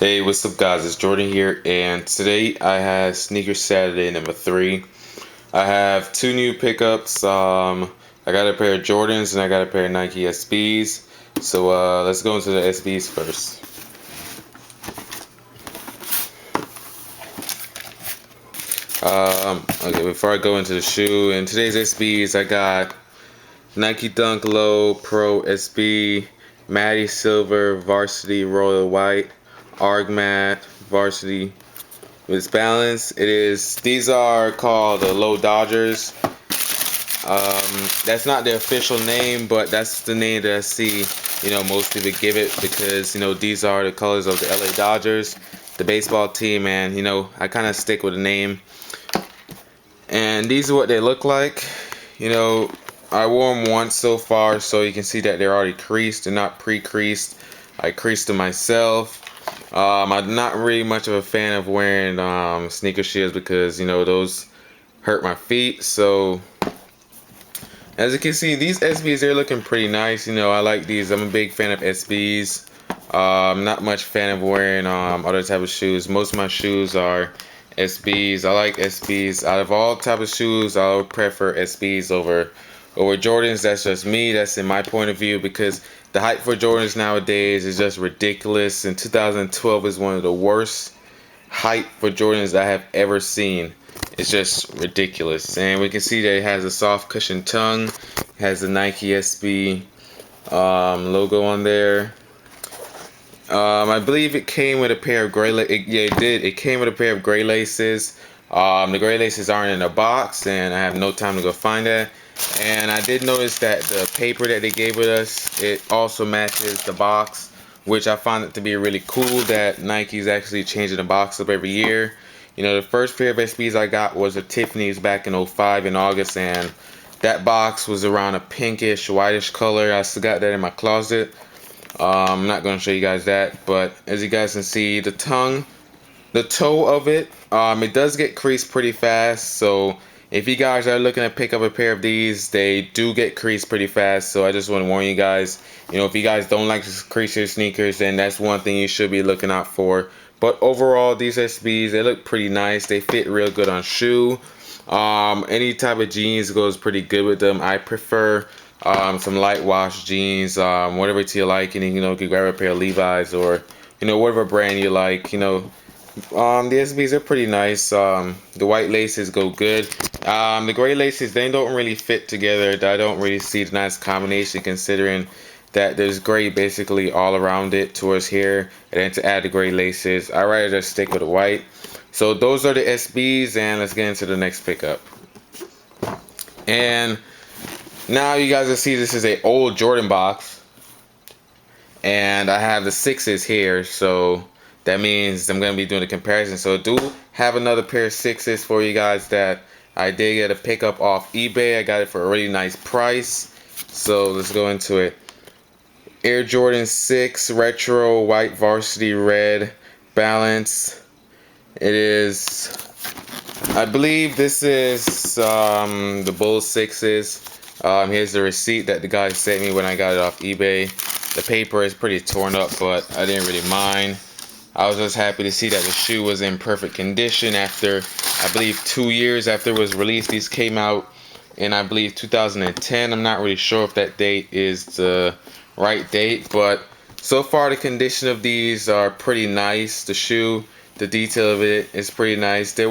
Hey, what's up, guys? It's Jordan here, and today I have Sneaker Saturday number 3. I have two new pickups. I got a pair of Jordans and I got a pair of Nike SBs. So let's go into the SBs first. Okay, before I go into the shoe, in today's SBs, I got Nike Dunk Low Pro SB, Matty Silver Varsity Royal White, Argmat Varsity with balance. These are called the Low Dodgers. That's not the official name, but that's the name that I see, most people give it because, these are the colors of the LA Dodgers, the baseball team, and, I kind of stick with the name. And these are what they look like. I wore them once so far, so you can see that they're already creased. They're not pre-creased. I creased them myself. I'm not really much of a fan of wearing sneaker shoes because, those hurt my feet. So as you can see, these SBs, they're looking pretty nice. I like these. I'm a big fan of SBs. I'm not much fan of wearing other type of shoes. Most of my shoes are SBs. I like SBs. Out of all type of shoes, I would prefer SBs over Jordans. That's just me. That's in my point of view because the hype for Jordans nowadays is just ridiculous. And 2012 is one of the worst hype for Jordans I have ever seen. It's just ridiculous. And we can see that it has a soft cushion tongue. It has the Nike SB logo on there. I believe it came with a pair of gray laces. Yeah, it did. It came with a pair of gray laces. The gray laces aren't in a box, and I have no time to go find that. And I did notice that the paper that they gave with us, it also matches the box, which I find it to be really cool that Nike's actually changing the box up every year. The first pair of SBs I got was a Tiffany's back in 05 in August, and that box was around a pinkish, whitish color. I still got that in my closet. I'm not going to show you guys that, but as you guys can see, the toe of it, it does get creased pretty fast. So if you guys are looking to pick up a pair of these, they do get creased pretty fast. So I just want to warn you guys, if you guys don't like to crease your sneakers, then that's one thing you should be looking out for. But overall, these SBs, they look pretty nice. They fit real good on shoe. Any type of jeans goes pretty good with them. I prefer some light wash jeans, whatever to you like. And you can grab a pair of Levi's or whatever brand you like. The SBs are pretty nice. The white laces go good. The gray laces, they don't really fit together. I don't really see the nice combination considering that there's gray basically all around it towards here, and then to add the gray laces, I'd rather just stick with the white. So those are the SBs, and let's get into the next pickup. And now you guys will see this is an old Jordan box, and I have the 6s here, so that means I'm going to be doing a comparison. So I do have another pair of 6s for you guys that I did get a pickup off eBay. I got it for a really nice price, so let's go into it. Air Jordan 6 Retro White Varsity Red Balance. It is, I believe this is the Bull 6s. Here's the receipt that the guy sent me when I got it off eBay. The paper is pretty torn up, but I didn't really mind. I was just happy to see that the shoe was in perfect condition after, I believe, 2 years after it was released. These came out in, I believe, 2010. I'm not really sure if that date is the right date, but so far the condition of these are pretty nice. The shoe, the detail of it is pretty nice. The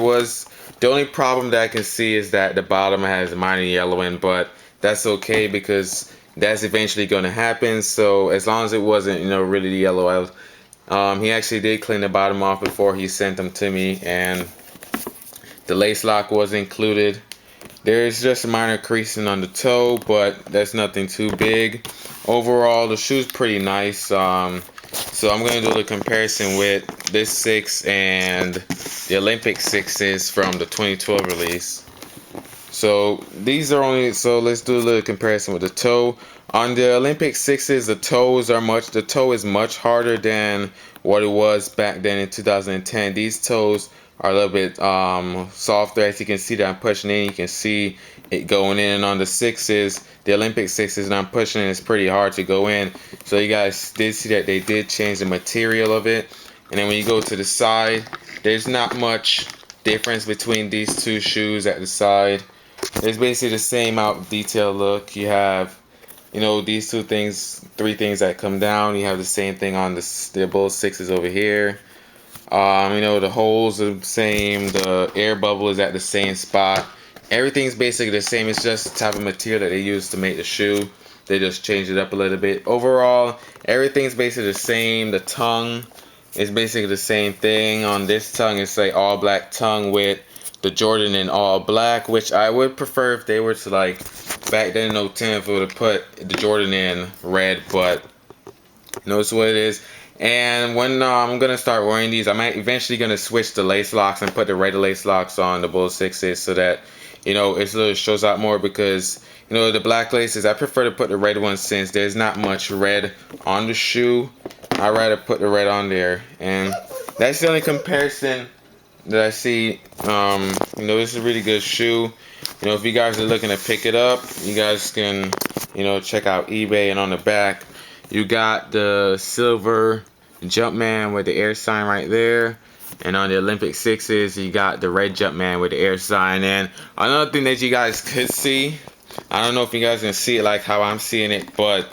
only problem that I can see is that the bottom has minor yellowing, but that's okay because that's eventually going to happen. So as long as it wasn't really yellow out. He actually did clean the bottom off before he sent them to me, and the lace lock was included. There's just a minor creasing on the toe, but that's nothing too big. Overall, the shoe's pretty nice. So I'm going to do a comparison with this 6 and the Olympic 6s from the 2012 release. So these are only, so let's do a little comparison with the toe. On the Olympic 6s, the toe is much harder than what it was back then in 2010. These toes are a little bit softer. As you can see that I'm pushing in, you can see it going in. And on the 6s, the Olympic 6s, and I'm pushing it, it's pretty hard to go in. So you guys did see that they did change the material of it. And then when you go to the side, there's not much difference between these two shoes at the side. It's basically the same out detail look. You have, you know, these two things, three things that come down. You have the same thing on the both sixes over here. You know, the holes are the same. The air bubble is at the same spot. Everything's basically the same. It's just the type of material that they use to make the shoe. They just changed it up a little bit. Overall, everything's basically the same. The tongue is basically the same thing. On this tongue, it's like all black tongue with the Jordan in all black, which I would prefer if they were to, like, back then in 010, if it would have put the Jordan in red, but you know, it's what it is. And when I'm gonna start wearing these, I'm eventually gonna switch the lace locks and put the red lace locks on the Bull Sixes so that, you know, it little shows out more, because, you know, the black laces, I prefer to put the red ones since there's not much red on the shoe. I'd rather put the red on there, and that's the only comparison that I see. You know, this is a really good shoe. You know, if you guys are looking to pick it up, you guys can, you know, check out eBay. And on the back, you got the silver Jumpman with the air sign right there. And on the Olympic Sixes, you got the red Jumpman with the air sign. And another thing that you guys could see, I don't know if you guys can see it like how I'm seeing it, but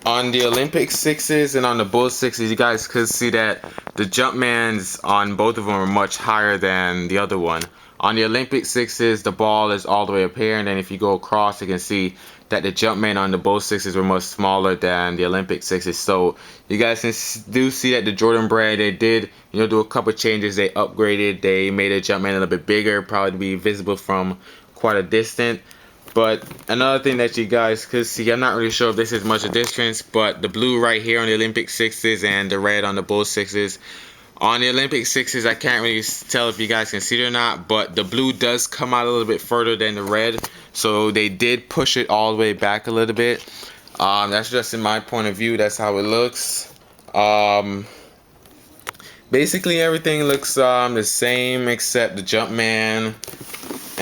on the Olympic Sixes and on the Bull Sixes, you guys could see that the Jumpmans on both of them are much higher than the other one. On the Olympic Sixes, the ball is all the way up here, and then if you go across, you can see that the Jumpman on the Bull Sixes were much smaller than the Olympic Sixes. So you guys do see that the Jordan brand, they did, you know, do a couple changes. They upgraded, they made a Jumpman a little bit bigger, probably to be visible from quite a distance. But another thing that you guys could see, I'm not really sure if this is much of a difference, but the blue right here on the Olympic Sixes and the red on the Bull Sixes. On the Olympic Sixes, I can't really tell if you guys can see it or not, but the blue does come out a little bit further than the red, so they did push it all the way back a little bit. That's just in my point of view. That's how it looks. Basically everything looks the same except the Jumpman.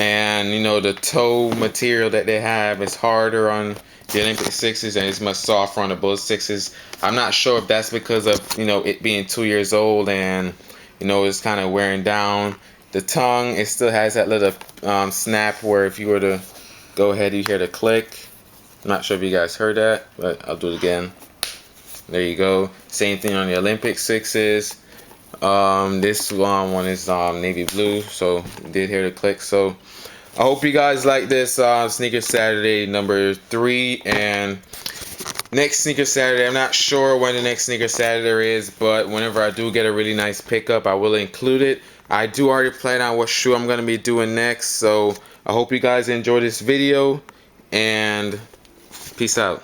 And, you know, the toe material that they have is harder on the Olympic Sixes and it's much softer on the Bull Sixes. I'm not sure if that's because of, you know, it being 2 years old and, you know, it's kind of wearing down. The tongue, it still has that little snap where if you were to go ahead, you hear the click. I'm not sure if you guys heard that, but I'll do it again. There you go. Same thing on the Olympic Sixes. This one is navy blue, so did hear the click. So I hope you guys like this Sneaker Saturday number 3. And next Sneaker Saturday, I'm not sure when the next Sneaker Saturday is, but whenever I do get a really nice pickup, I will include it. I do already plan out what shoe I'm going to be doing next, so I hope you guys enjoy this video, and peace out.